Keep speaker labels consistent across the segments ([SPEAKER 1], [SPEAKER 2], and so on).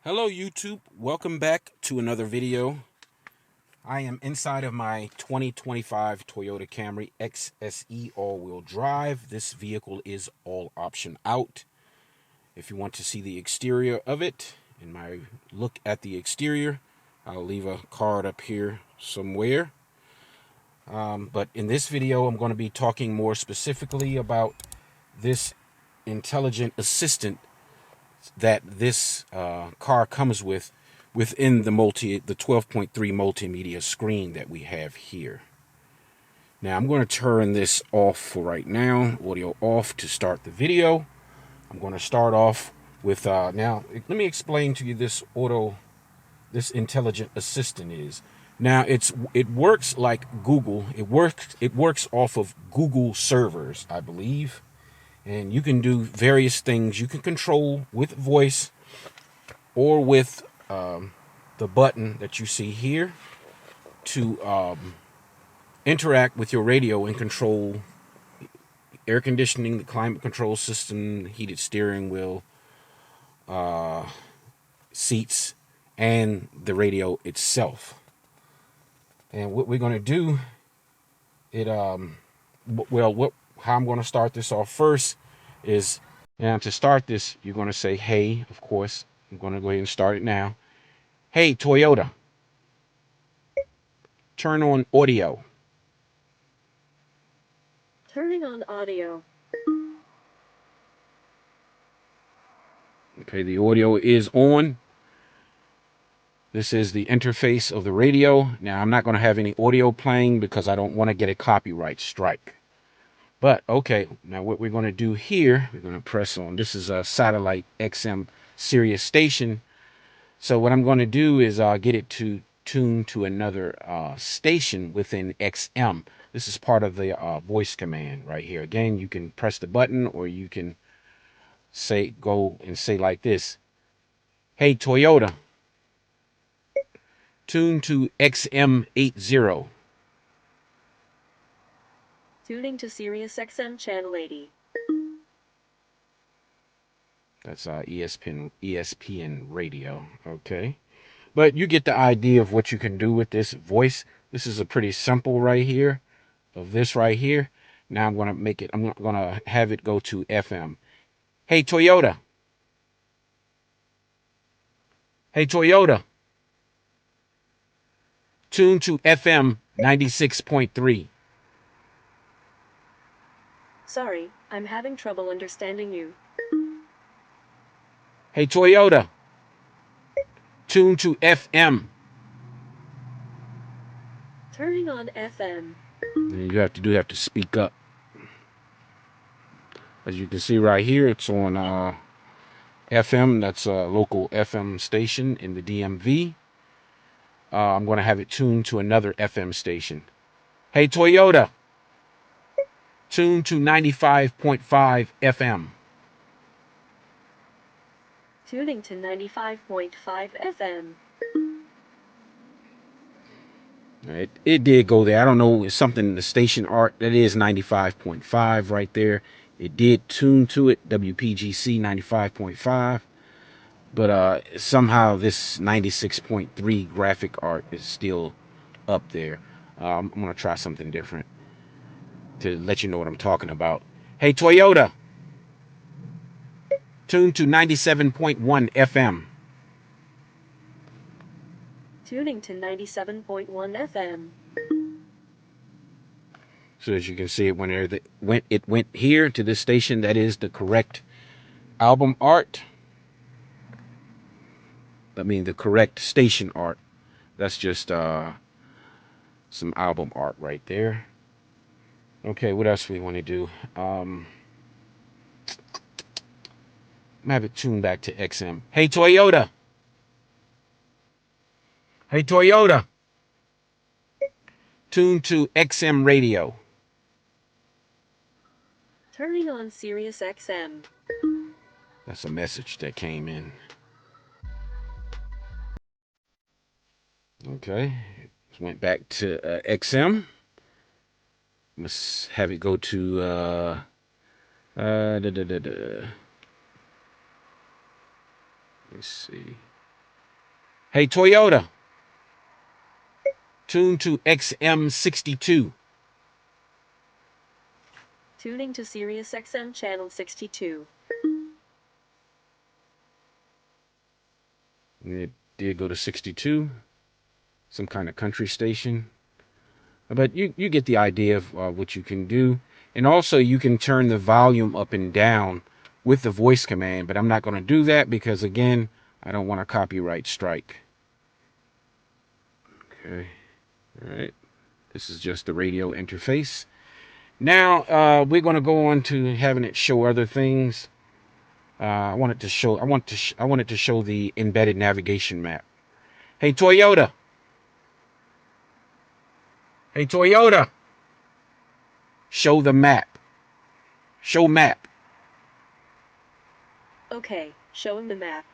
[SPEAKER 1] Hello YouTube, welcome back to another video. I am inside of my 2025 Toyota Camry XSE all-wheel drive. This vehicle is all option out. If you want to see the exterior of it and my look at the exterior, I'll leave a card up here somewhere. But in this video, I'm going to be talking more specifically about this intelligent assistant that this car comes with within the 12.3 multimedia screen that we have here. Now I'm going to turn this off for right now, audio off, to start the video. I'm going to start off with now let me explain to you this intelligent assistant is. Now it works like Google. It works off of Google servers, I believe. And you can do various things. You can control with voice or with the button that you see here to interact with your radio and control air conditioning, the climate control system, the heated steering wheel, seats, and the radio itself. And what we're going to do, how I'm going to start this off first is, now to start this, you're going to say, hey, of course. I'm going to go ahead and start it now. Hey, Toyota, turn on audio.
[SPEAKER 2] Turning on audio.
[SPEAKER 1] Okay, the audio is on. This is the interface of the radio. Now, I'm not going to have any audio playing because I don't want to get a copyright strike. But, okay, now what we're going to do here, we're going to press on. This is a satellite XM Sirius station. So what I'm going to do is get it to tune to another station within XM. This is part of the voice command right here. Again, you can press the button or you can go and say like this. Hey, Toyota, tune to XM80.
[SPEAKER 2] Tuning to Sirius XM Channel 80.
[SPEAKER 1] That's ESPN radio. Okay. But you get the idea of what you can do with this voice. This is a pretty simple right here of this right here. Now I'm going to have it go to FM. Hey, Toyota. Hey, Toyota. Tune to FM 96.3.
[SPEAKER 2] Sorry, I'm having trouble understanding you.
[SPEAKER 1] Hey, Toyota. Tune to FM.
[SPEAKER 2] Turning on FM.
[SPEAKER 1] And you have to speak up. As you can see right here, it's on FM. That's a local FM station in the DMV. I'm going to have it tuned to another FM station. Hey, Toyota. Tune to 95.5 FM.
[SPEAKER 2] Tuning to 95.5 FM.
[SPEAKER 1] It did go there. I don't know, it's something, the station art, that is 95.5 right there. It did tune to it, WPGC 95.5. But somehow this 96.3 graphic art is still up there. I'm going to try something different to let you know what I'm talking about. Hey, Toyota, tune to 97.1 FM.
[SPEAKER 2] Tuning to 97.1 FM.
[SPEAKER 1] So as you can see, it went here to this station. That is the correct album art. I mean, the correct station art. That's just some album art right there. Okay, what else we want to do? Have it tuned back to XM. Hey, Toyota. Hey, Toyota. Tune to XM radio.
[SPEAKER 2] Turning on Sirius XM.
[SPEAKER 1] That's a message that came in. Okay, went back to XM. Let's have it go to let's see. Hey, Toyota, tune to XM62.
[SPEAKER 2] Tuning to Sirius XM channel 62.
[SPEAKER 1] It did go to 62, some kind of country station. But you get the idea of what you can do. And also you can turn the volume up and down with the voice command, but I'm not going to do that because, again, I don't want a copyright strike. Okay. All right. This is just the radio interface. Now we're going to go on to having it show other things. I wanted to show the embedded navigation map. Hey, Toyota. Hey, Toyota. Show the map. Show map.
[SPEAKER 2] Okay, showing the map.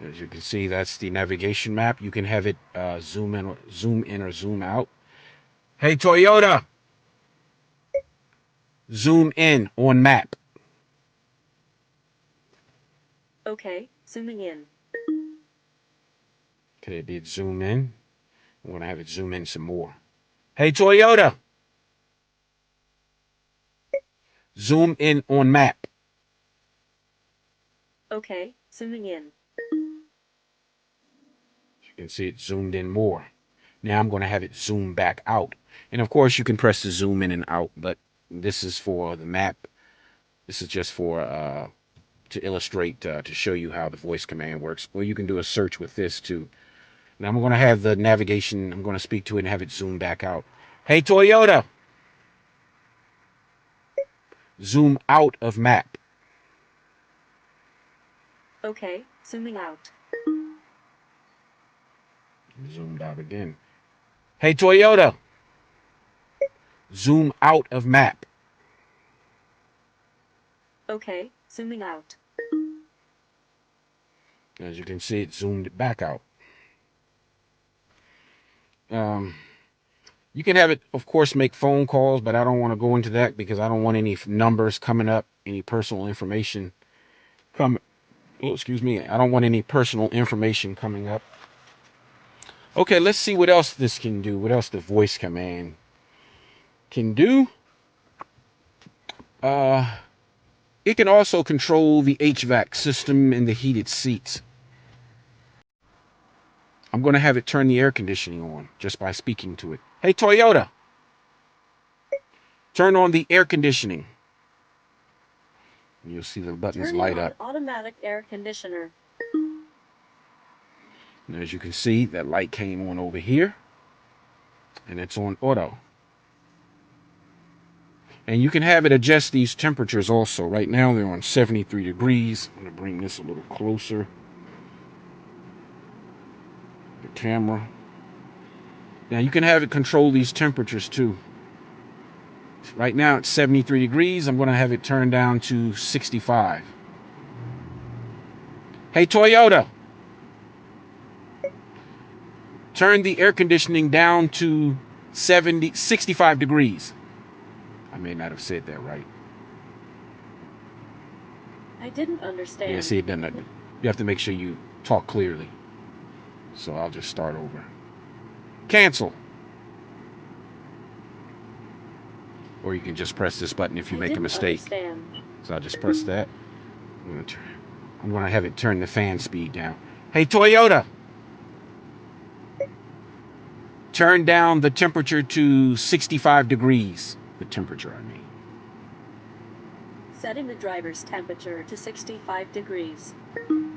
[SPEAKER 1] As you can see, that's the navigation map. You can have it zoom in or zoom out. Hey, Toyota. Zoom in on map.
[SPEAKER 2] Okay, zooming in.
[SPEAKER 1] Okay, it did zoom in. I'm going to have it zoom in some more. Hey, Toyota. Zoom in on map.
[SPEAKER 2] Okay, zooming in.
[SPEAKER 1] You can see it zoomed in more. Now I'm going to have it zoom back out. And of course, you can press the zoom in and out, but this is for the map. This is just for to illustrate, to show you how the voice command works. Or you can do a search with this too. Now I'm going to have the navigation, I'm going to speak to it and have it zoom back out. Hey, Toyota. Zoom out of map.
[SPEAKER 2] Okay, zooming out.
[SPEAKER 1] Zoomed out again. Hey, Toyota. Zoom out of map.
[SPEAKER 2] Okay, zooming out.
[SPEAKER 1] As you can see, it zoomed back out. You can have it, of course, make phone calls, but I don't want to go into that because I don't want any numbers coming up, any personal information come. Oh, excuse me. I don't want any personal information coming up. Okay, let's see what else this can do. What else the voice command can do. It can also control the HVAC system and the heated seats. I'm going to have it turn the air conditioning on just by speaking to it. Hey, Toyota, turn on the air conditioning. You'll see the buttons
[SPEAKER 2] Turning
[SPEAKER 1] light
[SPEAKER 2] on
[SPEAKER 1] up.
[SPEAKER 2] automatic air conditioner.
[SPEAKER 1] And as you can see, that light came on over here. And it's on auto. And you can have it adjust these temperatures also. Right now they're on 73 degrees. I'm going to bring this a little closer. The camera. Now you can have it control these temperatures too. Right now it's 73 degrees. I'm going to have it turn down to 65. Hey, Toyota. Turn the air conditioning down to 65 degrees. I may not have said that right.
[SPEAKER 2] I didn't understand.
[SPEAKER 1] Yeah, see, it doesn't. You have to make sure you talk clearly. So I'll just start over. Cancel. Or you can just press this button if you make a mistake.
[SPEAKER 2] Understand.
[SPEAKER 1] So I'll just press that. I'm going to have it turn the fan speed down. Hey, Toyota. Turn down the temperature to 65 degrees. The temperature, I mean.
[SPEAKER 2] Setting the driver's temperature to 65 degrees.
[SPEAKER 1] You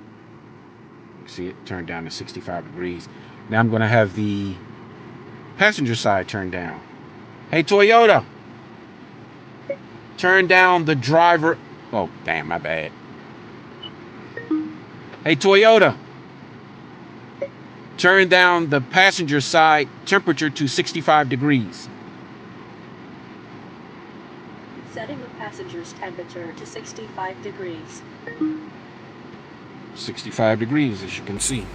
[SPEAKER 1] see it turned down to 65 degrees. Now I'm going to have the passenger side turned down. Hey, Toyota. Turn down the driver. Oh, damn, my bad. Hey, Toyota. Turn down the passenger side temperature to 65 degrees.
[SPEAKER 2] Setting the passenger's temperature to 65 degrees.
[SPEAKER 1] 65 degrees, as you can see.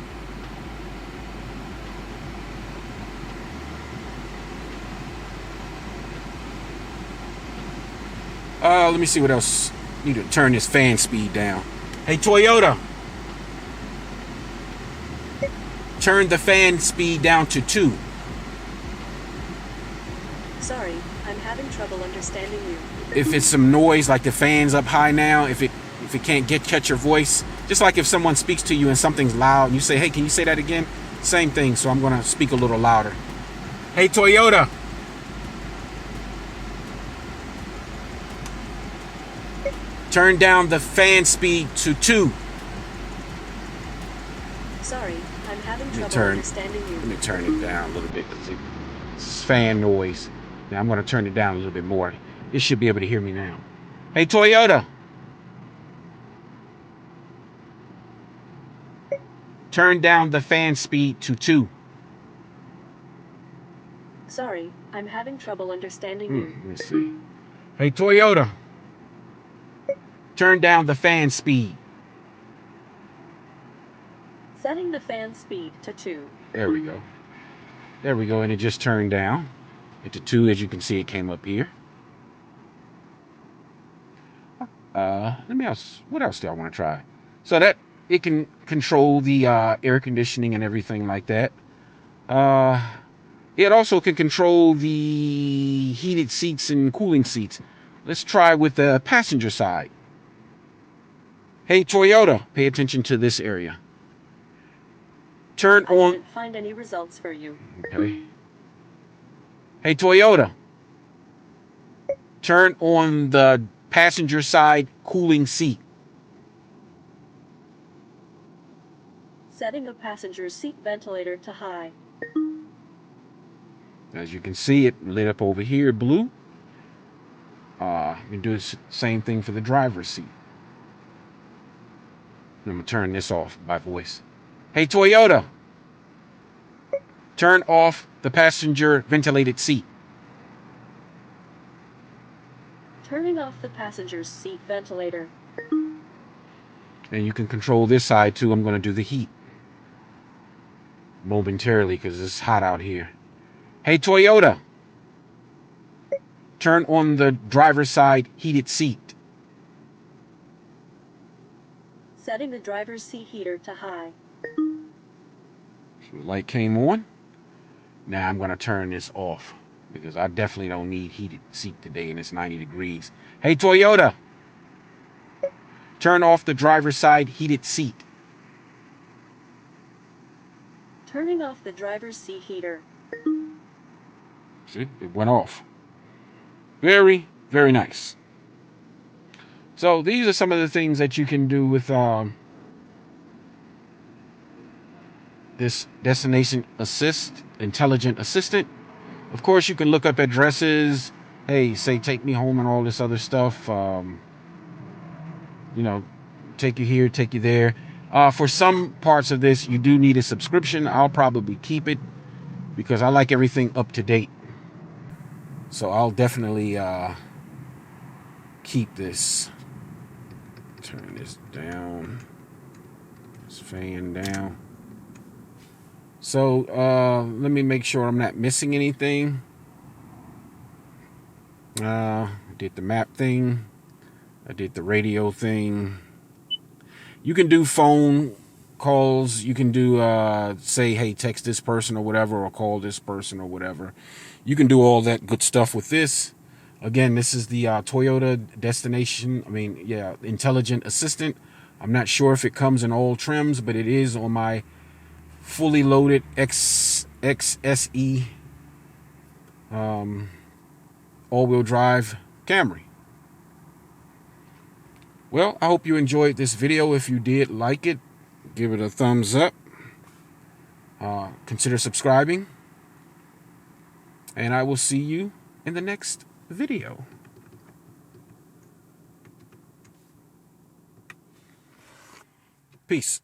[SPEAKER 1] Let me see what else. Need to turn this fan speed down. Hey, Toyota. turn the fan speed down to 2.
[SPEAKER 2] Sorry, I'm having trouble understanding you.
[SPEAKER 1] If it's some noise, like the fan's up high now, if it can't catch your voice, just like if someone speaks to you and something's loud and you say, hey, can you say that again? Same thing, so I'm going to speak a little louder. Hey, Toyota. Turn down the fan speed to 2.
[SPEAKER 2] Sorry, I'm having trouble understanding you.
[SPEAKER 1] Let me turn it down a little bit because it's fan noise. Now I'm going to turn it down a little bit more. It should be able to hear me now. Hey, Toyota. Turn down the fan speed to 2.
[SPEAKER 2] Sorry, I'm having trouble understanding you.
[SPEAKER 1] Let me see. Hey, Toyota. Turn down the fan speed.
[SPEAKER 2] Setting the fan speed to 2.
[SPEAKER 1] There we go. There we go, and it just turned down into 2. As you can see, it came up here. What else do I want to try? So that it can control the air conditioning and everything like that. It also can control the heated seats and cooling seats. Let's try with the passenger side. Hey, Toyota, pay attention to this area. Turn on.
[SPEAKER 2] I didn't find any results for you.
[SPEAKER 1] Okay. Hey, Toyota, turn on the passenger side cooling seat.
[SPEAKER 2] Setting a passenger's seat ventilator to high.
[SPEAKER 1] As you can see, it lit up over here blue. You can do the same thing for the driver's seat. I'm going to turn this off by voice. Hey, Toyota, turn off the passenger ventilated seat.
[SPEAKER 2] Turning off the passenger's seat ventilator.
[SPEAKER 1] And you can control this side too. I'm going to do the heat momentarily because it's hot out here. Hey, Toyota, turn on the driver's side heated seat.
[SPEAKER 2] Setting the driver's seat heater to high.
[SPEAKER 1] So the light came on. Now I'm going to turn this off because I definitely don't need heated seat today and it's 90 degrees. Hey, Toyota, turn off the driver's side heated seat.
[SPEAKER 2] Turning off the driver's seat heater.
[SPEAKER 1] See, it went off. Very, very nice. So these are some of the things that you can do with this Destination Assist Intelligent Assistant. Of course, you can look up addresses. Hey, say take me home and all this other stuff. Take you here, take you there. For some parts of this, you do need a subscription. I'll probably keep it because I like everything up to date. So I'll definitely keep this. Turn this down. This fan down. So let me make sure I'm not missing anything. I did the map thing. I did the radio thing. You can do phone calls. You can do say, hey, text this person or whatever, or call this person or whatever. You can do all that good stuff with this. Again, this is the Toyota Intelligent Assistant. I'm not sure if it comes in all trims, but it is on my fully loaded XSE all-wheel drive Camry. Well, I hope you enjoyed this video. If you did like it, give it a thumbs up. Consider subscribing. And I will see you in the next video. Peace.